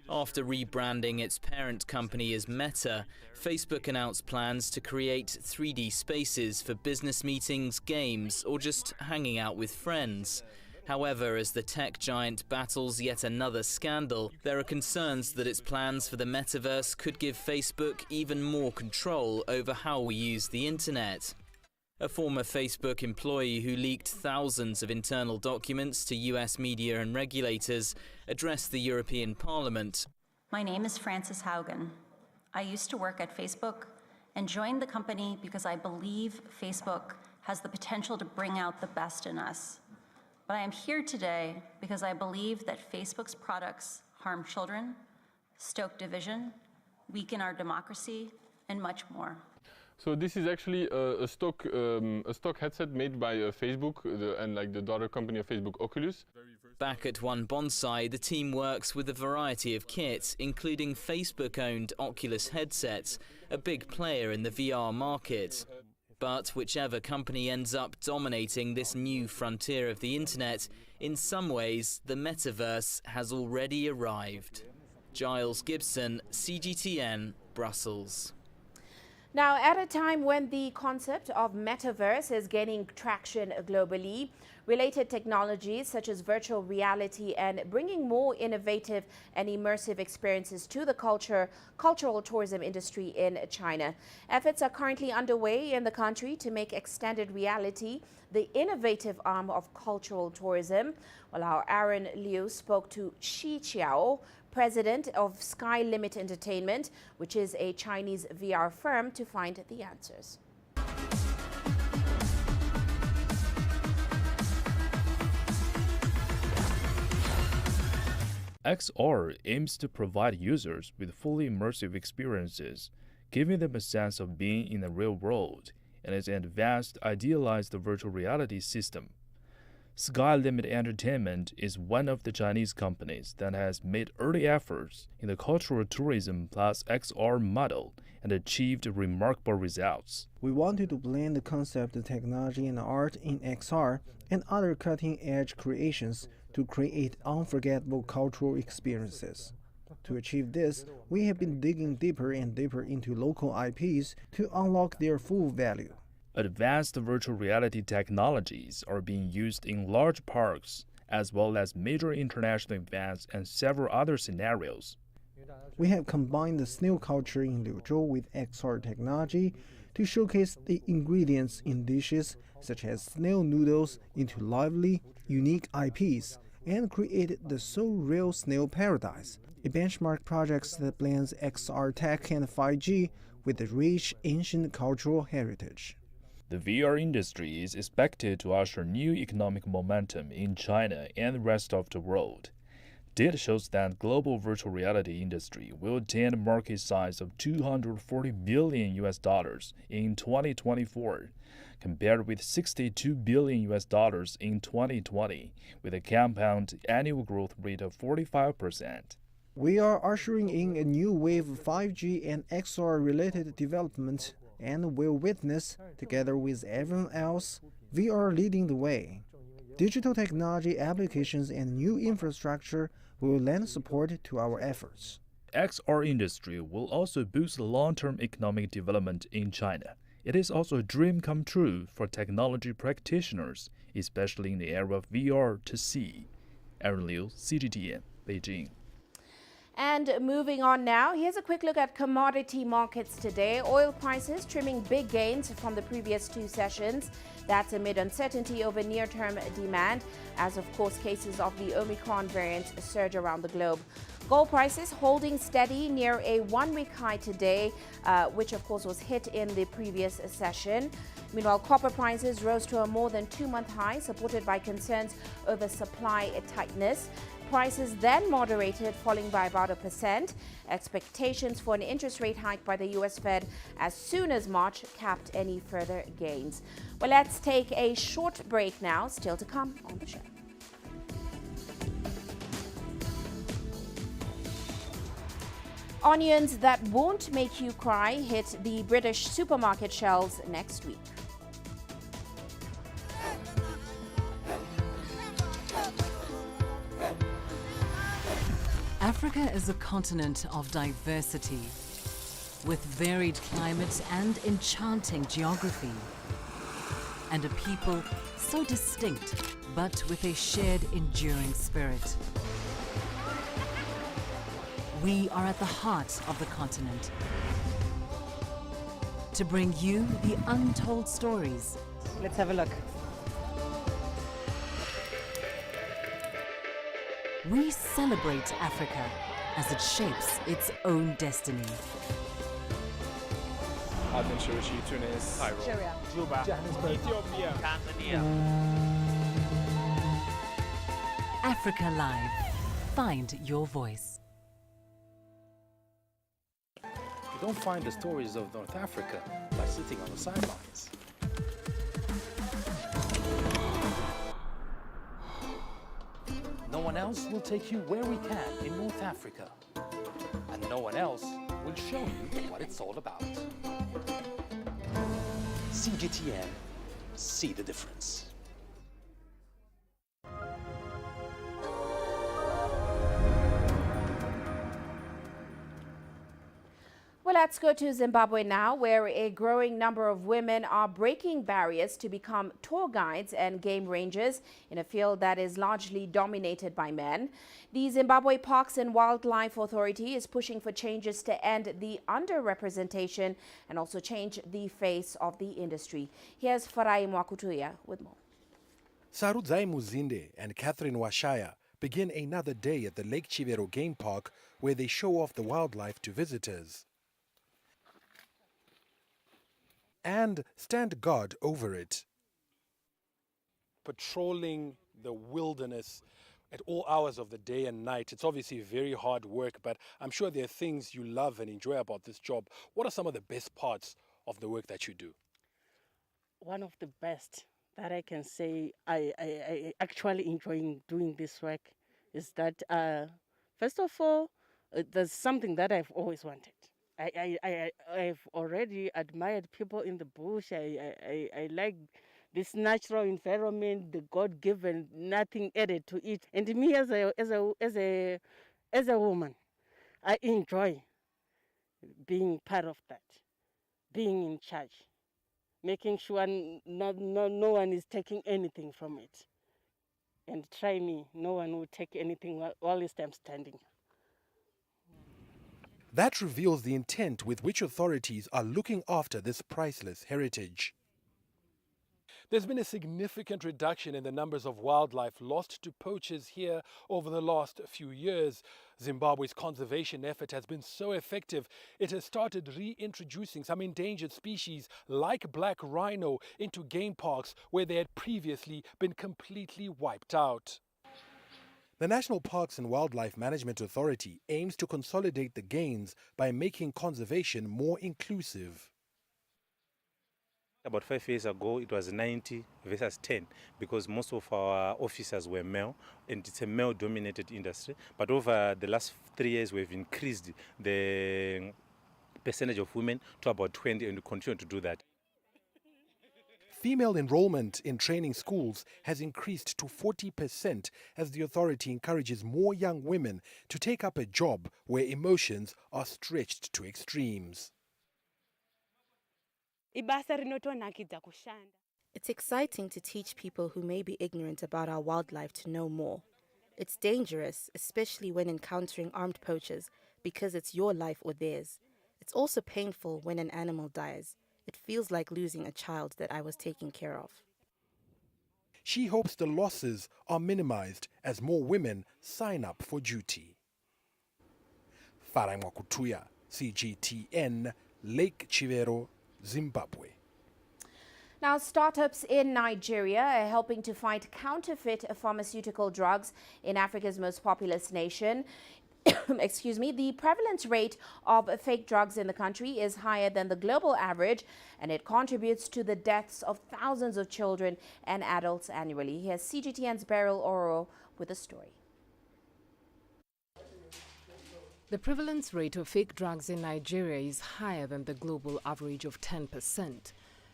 After rebranding its parent company as Meta, Facebook announced plans to create 3D spaces for business meetings, games, or just hanging out with friends. However, as the tech giant battles yet another scandal, there are concerns that its plans for the metaverse could give Facebook even more control over how we use the internet. A former Facebook employee who leaked thousands of internal documents to US media and regulators addressed the European Parliament. My name is Frances Haugen. I used to work at Facebook and joined the company because I believe Facebook has the potential to bring out the best in us. But I am here today because I believe that Facebook's products harm children, stoke division, weaken our democracy, and much more. So this is actually a stock headset made by Facebook and like the daughter company of Facebook, Oculus. Back at One Bonsai, the team works with a variety of kits, including Facebook-owned Oculus headsets, a big player in the VR market. But whichever company ends up dominating this new frontier of the internet, in some ways, the metaverse has already arrived. Giles Gibson, CGTN, Brussels. Now, at a time when the concept of metaverse is gaining traction globally, related technologies such as virtual reality and bringing more innovative and immersive experiences to the cultural tourism industry in China. Efforts are currently underway in the country to make extended reality the innovative arm of cultural tourism. Well, our Aaron Liu spoke to Shi Qiao, president of Sky Limit Entertainment, which is a Chinese VR firm, to find the answers. XR aims to provide users with fully immersive experiences, giving them a sense of being in the real world, and is an advanced, idealized virtual reality system. Sky Limit Entertainment is one of the Chinese companies that has made early efforts in the cultural tourism plus XR model and achieved remarkable results. We wanted to blend the concept of technology and art in XR and other cutting-edge creations to create unforgettable cultural experiences. To achieve this, we have been digging deeper and deeper into local IPs to unlock their full value. Advanced virtual reality technologies are being used in large parks, as well as major international events and several other scenarios. We have combined the snail culture in Liuzhou with XR technology to showcase the ingredients in dishes such as snail noodles into lively, unique IPs and created the So Real Snail Paradise, a benchmark project that blends XR tech and 5G with the rich ancient cultural heritage. The VR industry is expected to usher new economic momentum in China and the rest of the world. Data shows that global virtual reality industry will attain a market size of $240 billion in 2024, compared with $62 billion in 2020, with a compound annual growth rate of 45%. We are ushering in a new wave of 5G and XR-related development and will witness, together with everyone else, VR leading the way. Digital technology applications and new infrastructure will lend support to our efforts. XR industry will also boost long-term economic development in China. It is also a dream come true for technology practitioners, especially in the era of VR to see. Aaron Liu, CGTN, Beijing. And moving on now, here's a quick look at commodity markets today. Oil prices trimming big gains from the previous two sessions. That's amid uncertainty over near-term demand, as of course cases of the Omicron variant surge around the globe. Gold prices holding steady near a one-week high today, which of course was hit in the previous session. Meanwhile, copper prices rose to a more than two-month high, supported by concerns over supply tightness. Prices then moderated, falling by about 1%. Expectations for an interest rate hike by the U.S. Fed as soon as March capped any further gains. Well, let's take a short break now. Still to come on the show. Onions that won't make you cry hit the British supermarket shelves next week. Africa is a continent of diversity, with varied climates and enchanting geography, and a people so distinct, but with a shared enduring spirit. We are at the heart of the continent to bring you the untold stories. Let's have a look. We celebrate Africa as it shapes its own destiny. Tunis, Cairo, Juba, Johannesburg, Ethiopia, Tanzania. Africa Live. Find your voice. You don't find the stories of North Africa by sitting on the sidelines. No one else will take you where we can in North Africa. And no one else will show you what it's all about. CGTN, see the difference. Well, let's go to Zimbabwe now, where a growing number of women are breaking barriers to become tour guides and game rangers in a field that is largely dominated by men. The Zimbabwe Parks and Wildlife Authority is pushing for changes to end the underrepresentation and also change the face of the industry. Here's Farai Mwakutuya with more. Sarudzai Muzinde and Catherine Washaya begin another day at the Lake Chivero Game Park, where they show off the wildlife to visitors and stand guard over it. Patrolling the wilderness at all hours of the day and night, it's obviously very hard work, but I'm sure there are things you love and enjoy about this job. What are some of the best parts of the work that you do? One of the best that I can say I actually enjoy doing this work is that, first of all, there's something that I've always wanted. I've already admired people in the bush. I like this natural environment, the God-given, nothing added to it. And me as a woman, I enjoy being part of that, being in charge, making sure no one is taking anything from it. And try me, no one will take anything while I'm standing. That reveals the intent with which authorities are looking after this priceless heritage. There's been a significant reduction in the numbers of wildlife lost to poachers here over the last few years. Zimbabwe's conservation effort has been so effective, it has started reintroducing some endangered species like black rhino into game parks where they had previously been completely wiped out. The National Parks and Wildlife Management Authority aims to consolidate the gains by making conservation more inclusive. About 5 years ago, it was 90 versus 10 because most of our officers were male, and it's a male-dominated industry. But over the last 3 years, we've increased the percentage of women to about 20, and we continue to do that. Female enrollment in training schools has increased to 40% as the authority encourages more young women to take up a job where emotions are stretched to extremes. It's exciting to teach people who may be ignorant about our wildlife to know more. It's dangerous, especially when encountering armed poachers, because it's your life or theirs. It's also painful when an animal dies. It feels like losing a child that I was taking care of. She hopes the losses are minimized as more women sign up for duty. Farai Mwakutuya, CGTN, Lake Chivero, Zimbabwe. Now, startups in Nigeria are helping to fight counterfeit pharmaceutical drugs in Africa's most populous nation. Excuse me, the prevalence rate of fake drugs in the country is higher than the global average, and it contributes to the deaths of thousands of children and adults annually. Here's CGTN's Beryl Oro with a story. The prevalence rate of fake drugs in Nigeria is higher than the global average of 10%.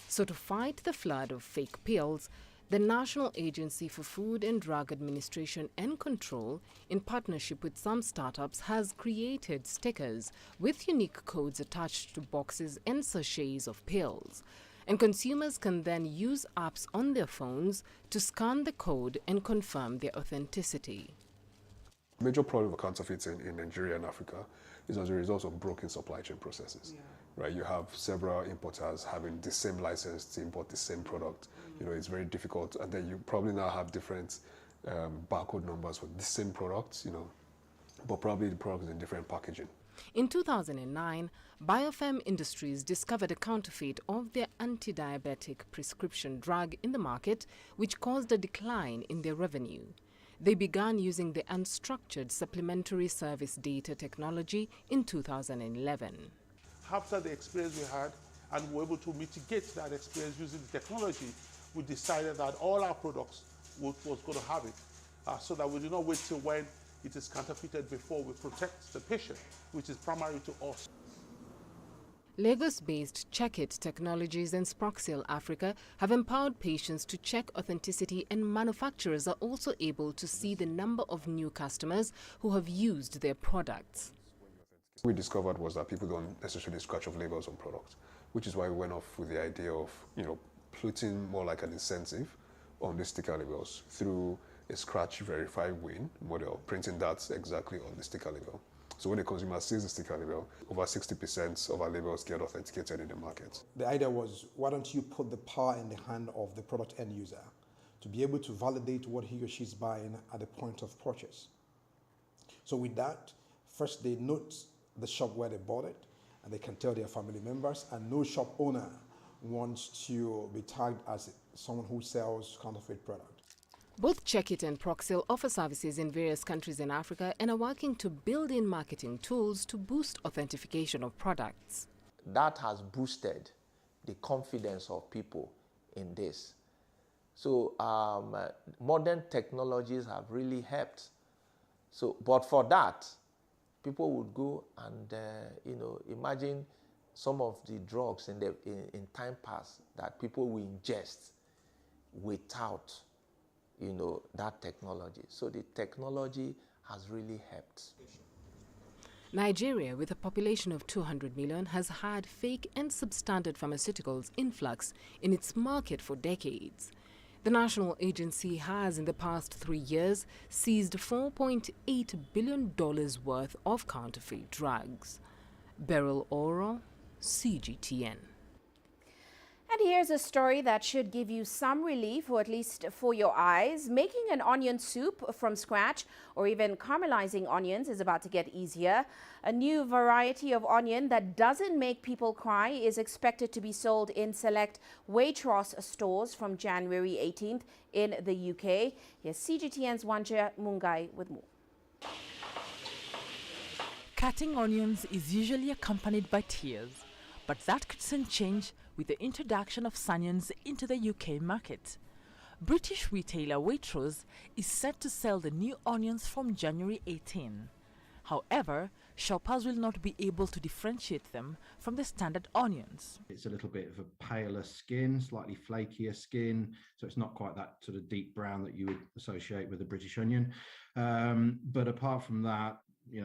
So to fight the flood of fake pills, the National Agency for Food and Drug Administration and Control, in partnership with some startups, has created stickers with unique codes attached to boxes and sachets of pills. And consumers can then use apps on their phones to scan the code and confirm their authenticity. The major problem of counterfeits in Nigeria and Africa is as a result of broken supply chain processes. Right, you have several importers having the same license to import the same product. You know, it's very difficult, and then you probably now have different barcode numbers for the same products, you know, but probably the product is in different packaging. In 2009, Biofem Industries discovered a counterfeit of their anti-diabetic prescription drug in the market, which caused a decline in their revenue. They began using the unstructured supplementary service data technology in 2011. After the experience we had, and we were able to mitigate that experience using the technology, we decided that all our products was going to have it, so that we do not wait till when it is counterfeited before we protect the patient, which is primary to us. Lagos-based Checkit Technologies and Sproxil Africa have empowered patients to check authenticity, and manufacturers are also able to see the number of new customers who have used their products. What we discovered was that people don't necessarily scratch off labels on products, which is why we went off with the idea of, you know, putting more like an incentive on the sticker labels through a scratch verify win model, printing that exactly on the sticker label. So when the consumer sees the sticker label, over 60% of our labels get authenticated in the market. The idea was, why don't you put the power in the hand of the product end user to be able to validate what he or she is buying at the point of purchase. So with that, first they note the shop where they bought it, and they can tell their family members, and no shop owner wants to be tagged as someone who sells counterfeit product. Both Checkit and Proxil offer services in various countries in Africa and are working to build in marketing tools to boost authentication of products. That has boosted the confidence of people in this. So modern technologies have really helped. So, but for that, people would go and imagine some of the drugs in time past that people will ingest without that technology. So the technology has really helped. Nigeria, with a population of 200 million, has had fake and substandard pharmaceuticals influx in its market for decades. The national agency has, in the past 3 years, seized $4.8 billion worth of counterfeit drugs. Beryl Oro, CGTN. And here's a story that should give you some relief, or at least for your eyes. Making an onion soup from scratch or even caramelizing onions is about to get easier. A new variety of onion that doesn't make people cry is expected to be sold in select Waitrose stores from January 18th in the UK. Here's CGTN's Wanja Mungai with more. Cutting onions is usually accompanied by tears, but that could soon change with the introduction of sanctions into the UK market. British retailer Waitrose is set to sell the new onions from January 18. However, shoppers will not be able to differentiate them from the standard onions. It's a little bit of a paler skin, slightly flakier skin, so it's not quite that sort of deep brown that you would associate with a British onion. But apart from that,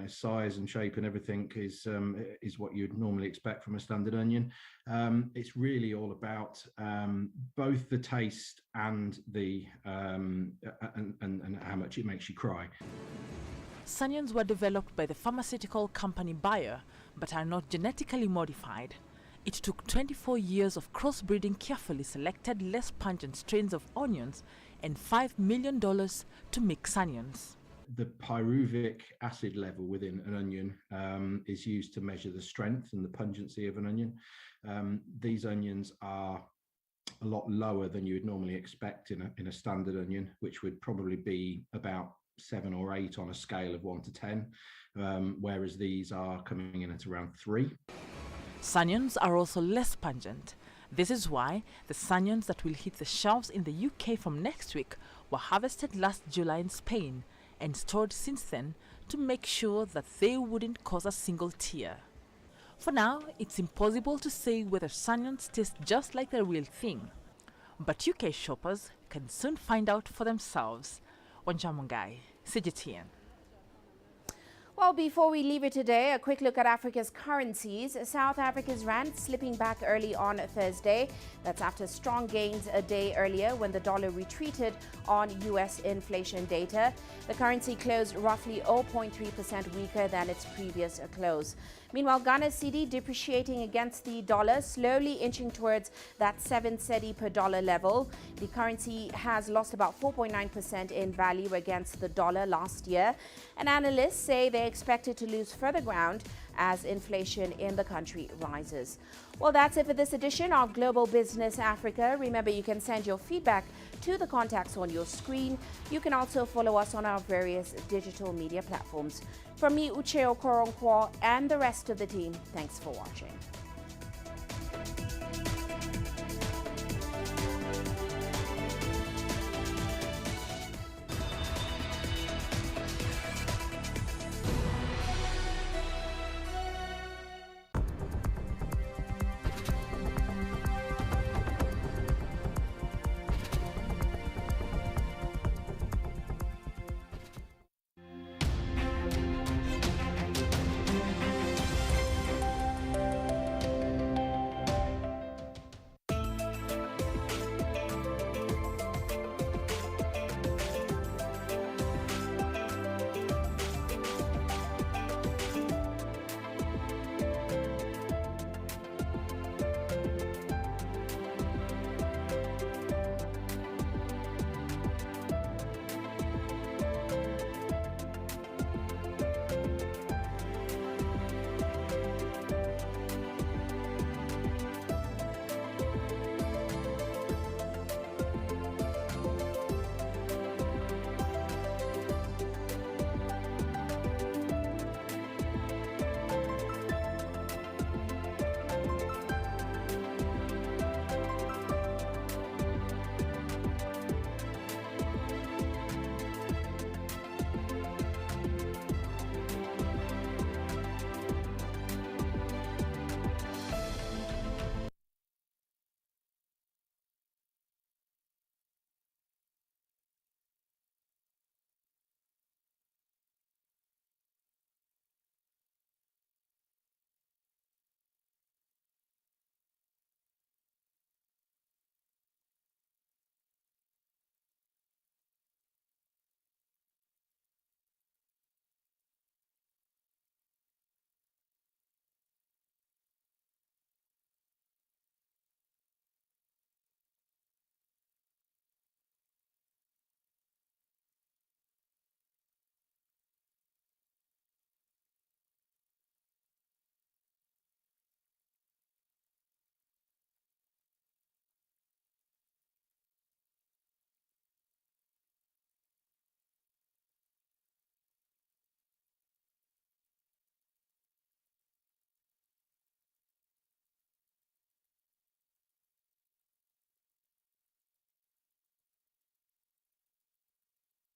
size and shape and everything is what you'd normally expect from a standard onion. It's really all about both the taste and the and how much it makes you cry. Sanctions were developed by the pharmaceutical company Bayer, but are not genetically modified. It took 24 years of crossbreeding carefully selected less pungent strains of onions and $5 million to make sanctions. The pyruvic acid level within an onion is used to measure the strength and the pungency of an onion. These onions are a lot lower than you would normally expect in a standard onion, which would probably be about 7 or 8 on a scale of 1 to 10, whereas these are coming in at around 3. Sanctions are also less pungent. This is why the sanctions that will hit the shelves in the UK from next week were harvested last July in Spain and stored since then to make sure that they wouldn't cause a single tear. For now, it's impossible to say whether sanctions taste just like the real thing, but UK shoppers can soon find out for themselves. Wanjamungai, CGTN. Well, before we leave it today, a quick look at Africa's currencies. South Africa's rand slipping back early on Thursday. That's after strong gains a day earlier when the dollar retreated on U.S. inflation data. The currency closed roughly 0.3% weaker than its previous close. Meanwhile, Ghana's cedi depreciating against the dollar, slowly inching towards that 7 cedi per dollar level. The currency has lost about 4.9% in value against the dollar last year. And analysts say they expect it to lose further ground as inflation in the country rises. Well, that's it for this edition of Global Business Africa. Remember, you can send your feedback to the contacts on your screen. You can also follow us on our various digital media platforms. From me, Uche Okoronkwo, and the rest of the team, thanks for watching.